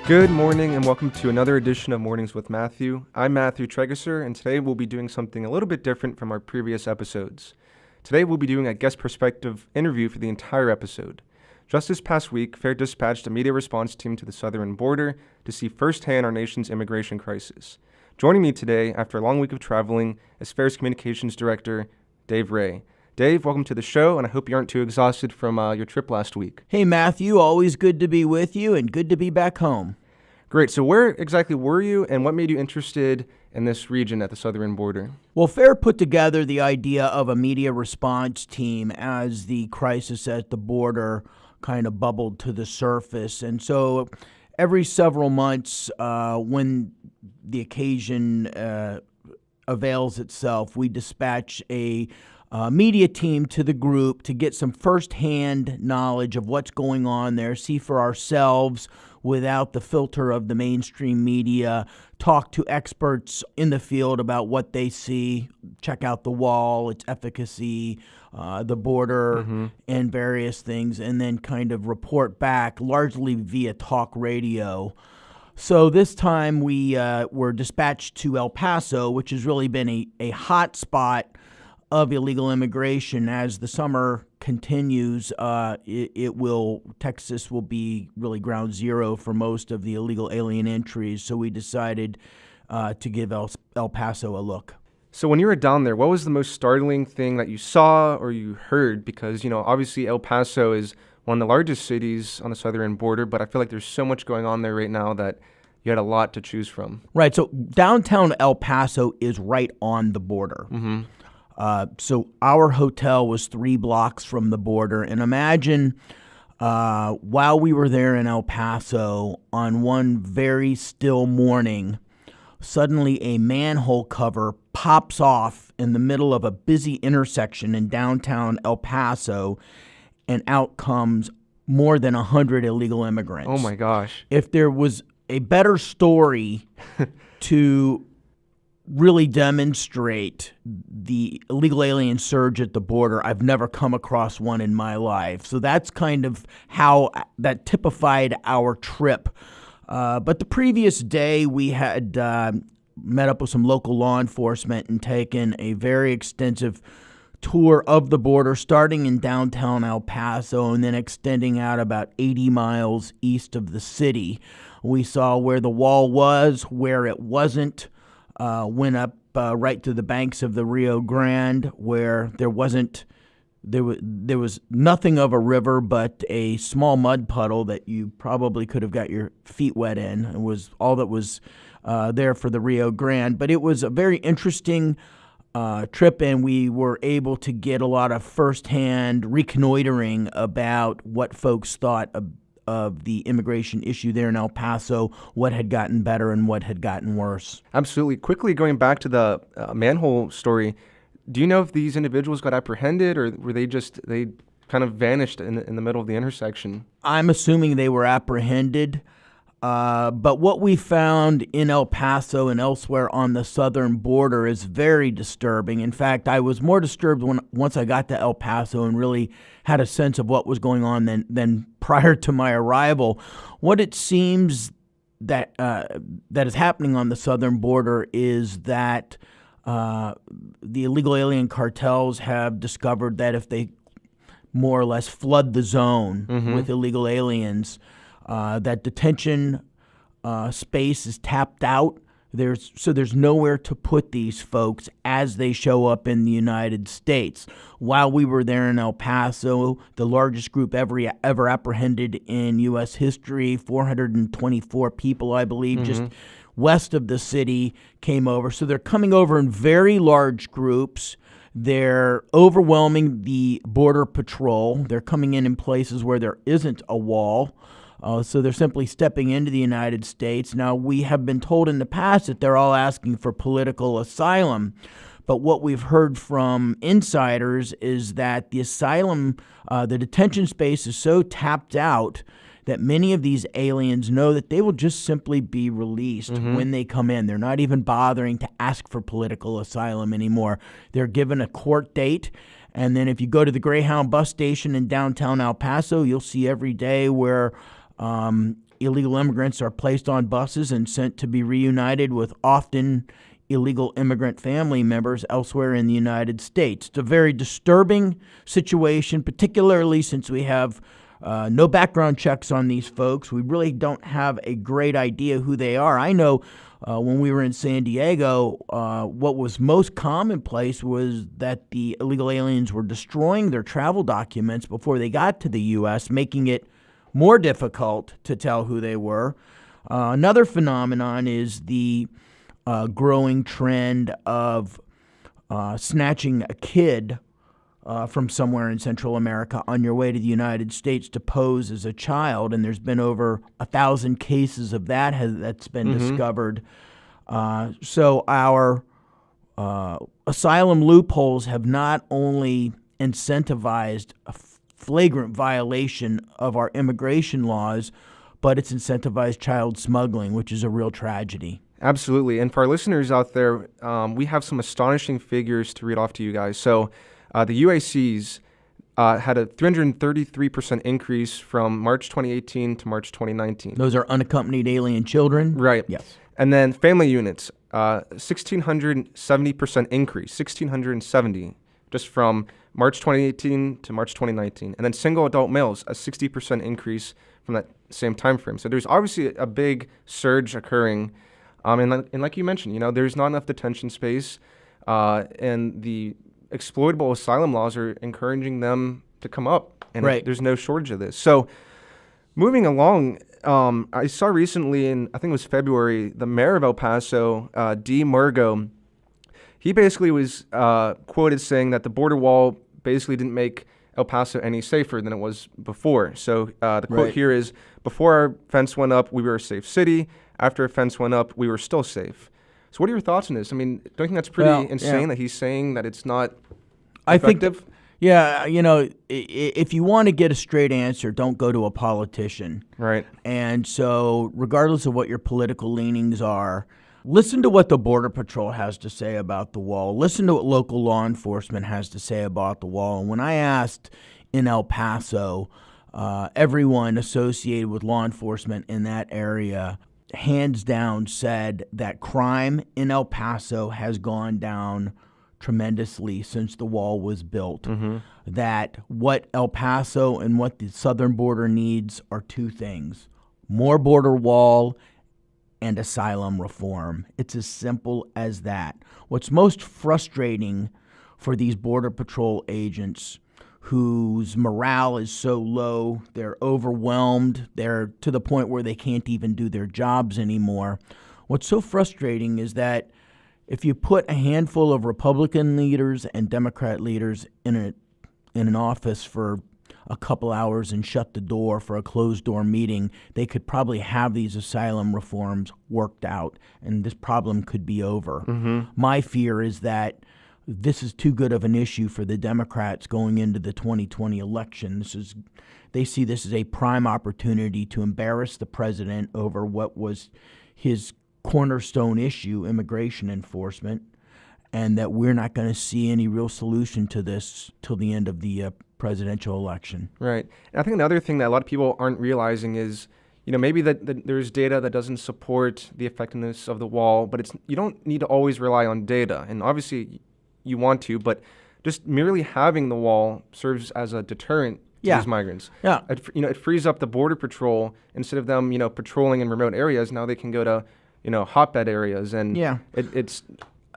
Good morning and welcome to another edition of Mornings with Matthew. I'm Matthew Tragesser, and today we'll be doing something a little bit different from our previous episodes. Today we'll be doing a guest perspective interview for the entire episode. Just this past week, FAIR dispatched a media response team to the southern border to see firsthand our nation's immigration crisis. Joining me today, after a long week of traveling, is FAIR's Communications Director, Dave Ray. Dave, welcome to the show, and I hope you aren't too exhausted from your trip last week. Hey, Matthew, always good to be with you and good to be back home. Great. So where exactly were you, and what made you interested in this region at the southern border? Well, FAIR put together the idea of a media response team as the crisis at the border kind of bubbled to the surface. And so every several months, when the occasion avails itself, we dispatch a media team to the group to get some firsthand knowledge of what's going on there, see for ourselves without the filter of the mainstream media, talk to experts in the field about what they see, check out the wall, its efficacy, the border, and various things, and then kind of report back largely via talk radio. So this time we were dispatched to El Paso, which has really been a hot spot of illegal immigration. As the summer continues, Texas will be really ground zero for most of the illegal alien entries. So we decided to give El Paso a look. So when you were down there, what was the most startling thing that you saw or you heard? Because, obviously El Paso is one of the largest cities on the southern border, but I feel like there's so much going on there right now that you had a lot to choose from. Right. So downtown El Paso is right on the border. So our hotel was 3 blocks from the border. And imagine while we were there in El Paso, on one very still morning, suddenly a manhole cover pops off in the middle of a busy intersection in downtown El Paso, and out comes more than 100 illegal immigrants. Oh, my gosh. If there was a better story to really demonstrate the illegal alien surge at the border, I've never come across one in my life. So that's kind of how that typified our trip. But the previous day, we had met up with some local law enforcement and taken a very extensive tour of the border, starting in downtown El Paso and then extending out about 80 miles east of the city. We saw where the wall was, where it wasn't, went up right to the banks of the Rio Grande, where there was nothing of a river but a small mud puddle that you probably could have got your feet wet in. It was all that was there for the Rio Grande. But it was a very interesting trip, and we were able to get a lot of firsthand reconnoitering about what folks thought of the immigration issue there in El Paso, what had gotten better and what had gotten worse. Absolutely. Quickly going back to the manhole story, do you know if these individuals got apprehended, or were they kind of vanished in the middle of the intersection? I'm assuming they were apprehended. But what we found in El Paso and elsewhere on the southern border is very disturbing. In fact, I was more disturbed once I got to El Paso and really had a sense of what was going on than prior to my arrival. What it seems that is happening on the southern border is that the illegal alien cartels have discovered that if they more or less flood the zone with illegal aliens, that detention space is tapped out. There's nowhere to put these folks as they show up in the United States. While we were there in El Paso, the largest group ever apprehended in U.S. history, 424 people, I believe, just west of the city came over. So they're coming over in very large groups. They're overwhelming the Border Patrol. They're coming in places where there isn't a wall. So they're simply stepping into the United States. Now, we have been told in the past that they're all asking for political asylum. But what we've heard from insiders is that the asylum, the detention space is so tapped out that many of these aliens know that they will just simply be released when they come in. They're not even bothering to ask for political asylum anymore. They're given a court date. And then if you go to the Greyhound bus station in downtown El Paso, you'll see every day where illegal immigrants are placed on buses and sent to be reunited with often illegal immigrant family members elsewhere in the United States. It's a very disturbing situation, particularly since we have no background checks on these folks. We really don't have a great idea who they are. I know when we were in San Diego, what was most commonplace was that the illegal aliens were destroying their travel documents before they got to the U.S., making it more difficult to tell who they were. Another phenomenon is the growing trend of snatching a kid from somewhere in Central America on your way to the United States to pose as a child, and there's been over 1,000 cases of that's been discovered. So our asylum loopholes have not only incentivized a flagrant violation of our immigration laws, but it's incentivized child smuggling, which is a real tragedy. Absolutely. And for our listeners out there, we have some astonishing figures to read off to you guys. So the UACs had a 333% increase from March 2018 to March 2019. Those are unaccompanied alien children? Right. Yes. And then family units, 1,670% increase, 1,670 just from March 2018 to March 2019. And then single adult males, a 60% increase from that same time frame. So there's obviously a big surge occurring. And like you mentioned, there's not enough detention space, and the exploitable asylum laws are encouraging them to come up, and right. There's no shortage of this. So moving along, I saw recently I think it was February, the mayor of El Paso, D. Murgo, he basically was quoted saying that the border wall basically didn't make El Paso any safer than it was before. So the quote here is, before our fence went up, we were a safe city. After a fence went up, we were still safe. So what are your thoughts on this? I mean, don't you think that's pretty insane that he's saying that it's not effective? If you want to get a straight answer, don't go to a politician. Right. And so regardless of what your political leanings are, listen to what the Border Patrol has to say about the wall. Listen to what local law enforcement has to say about the wall. And when I asked in El Paso, everyone associated with law enforcement in that area hands down said that crime in El Paso has gone down tremendously since the wall was built. That what El Paso and what the southern border needs are two things: more border wall and asylum reform. It's as simple as that. What's most frustrating for these Border Patrol agents whose morale is so low, they're overwhelmed, they're to the point where they can't even do their jobs anymore. What's so frustrating is that if you put a handful of Republican leaders and Democrat leaders in an office for a couple hours and shut the door for a closed-door meeting, they could probably have these asylum reforms worked out, and this problem could be over. My fear is that this is too good of an issue for the Democrats going into the 2020 election. They see this as a prime opportunity to embarrass the president over what was his cornerstone issue, immigration enforcement, and that we're not going to see any real solution to this till the end of the presidential election. Right. And I think another thing that a lot of people aren't realizing is, maybe that there's data that doesn't support the effectiveness of the wall, but you don't need to always rely on data. And obviously you want to, but just merely having the wall serves as a deterrent to these migrants. Yeah. It frees up the Border Patrol. Instead of them, patrolling in remote areas, now they can go to, hotbed areas. And it's...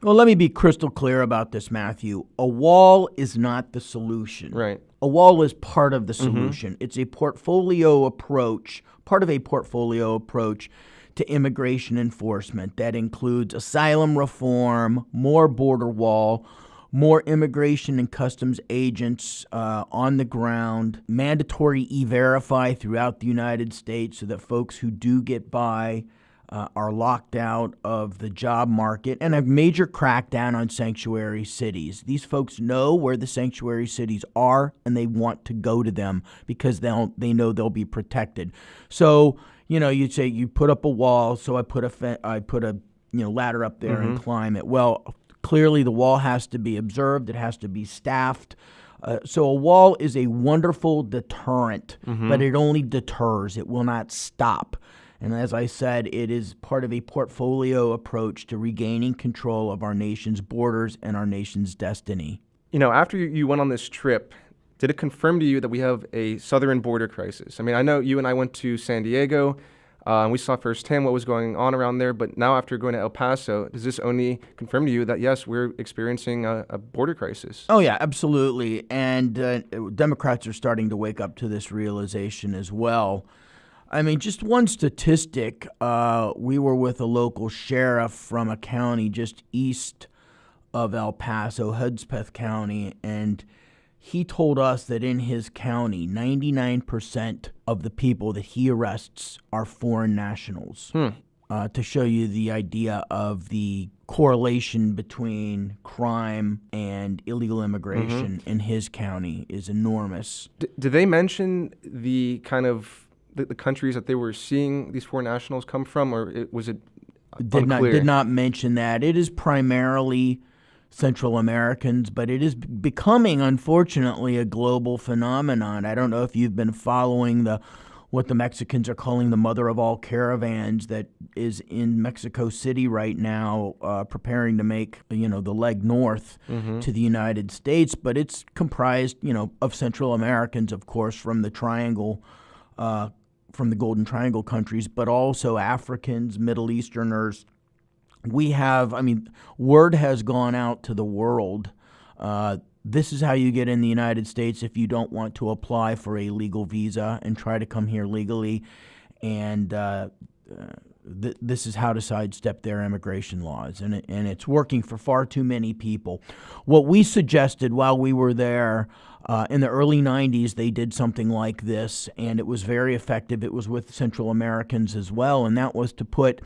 Well, let me be crystal clear about this, Matthew. A wall is not the solution. Right. A wall is part of the solution. It's a portfolio approach, part of a portfolio approach to immigration enforcement that includes asylum reform, more border wall, more immigration and customs agents on the ground, mandatory E-Verify throughout the United States so that folks who do get by are locked out of the job market, and a major crackdown on sanctuary cities. These folks know where the sanctuary cities are, and they want to go to them because they know they'll be protected. So, you'd say you put up a wall, so I put a ladder up there and climb it. Well, clearly the wall has to be observed. It has to be staffed. So a wall is a wonderful deterrent, but it only deters. It will not stop. And as I said, it is part of a portfolio approach to regaining control of our nation's borders and our nation's destiny. After you went on this trip, did it confirm to you that we have a southern border crisis? I mean, I know you and I went to San Diego, and we saw firsthand what was going on around there, but now after going to El Paso, does this only confirm to you that, yes, we're experiencing a border crisis? Oh, yeah, absolutely. And Democrats are starting to wake up to this realization as well. I mean, just one statistic, we were with a local sheriff from a county just east of El Paso, Hudspeth County, and he told us that in his county, 99% of the people that he arrests are foreign nationals. To show you the idea of the correlation between crime and illegal immigration in his county is enormous. Did they mention the kind of the countries that they were seeing these foreign nationals come from, or was it unclear? Did not mention that. It is primarily Central Americans, but it is becoming, unfortunately, a global phenomenon. I don't know if you've been following what the Mexicans are calling the mother of all caravans that is in Mexico City right now, preparing to make the leg north to the United States. But it's comprised of Central Americans, of course, from the Triangle, from the Golden Triangle countries, but also Africans, Middle Easterners. We have, word has gone out to the world. This is how you get in the United States if you don't want to apply for a legal visa and try to come here legally. And this is how to sidestep their immigration laws. And it's working for far too many people. What we suggested while we were there, in the early 90s, they did something like this, and it was very effective. It was with Central Americans as well, and that was to put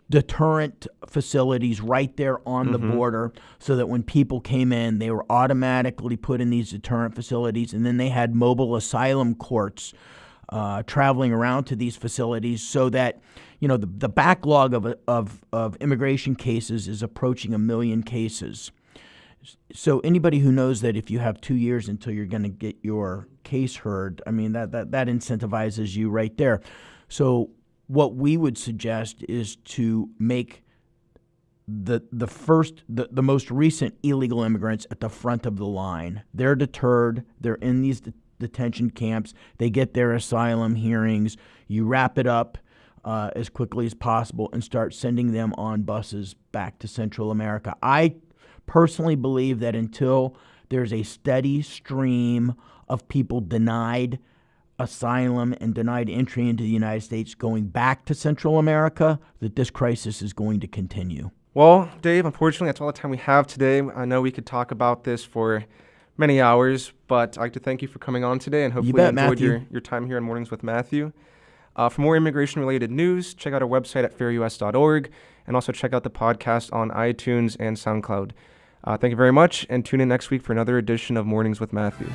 deterrent facilities right there on the border so that when people came in, they were automatically put in these deterrent facilities, and then they had mobile asylum courts traveling around to these facilities so that the backlog of immigration cases is approaching 1 million cases. So anybody who knows that if you have 2 years until you're going to get your case heard, that incentivizes you right there. So what we would suggest is to make the most recent illegal immigrants at the front of the line. They're deterred. They're in these detention camps. They get their asylum hearings. You wrap it up as quickly as possible and start sending them on buses back to Central America. I personally believe that until there's a steady stream of people denied asylum and denied entry into the United States going back to Central America, that this crisis is going to continue. Well, Dave, unfortunately, that's all the time we have today. I know we could talk about this for many hours, but I'd like to thank you for coming on today, and hopefully you enjoyed your time here on Mornings with Matthew. For more immigration-related news, check out our website at fairus.org, and also check out the podcast on iTunes and SoundCloud. Thank you very much, and tune in next week for another edition of Mornings with Matthew.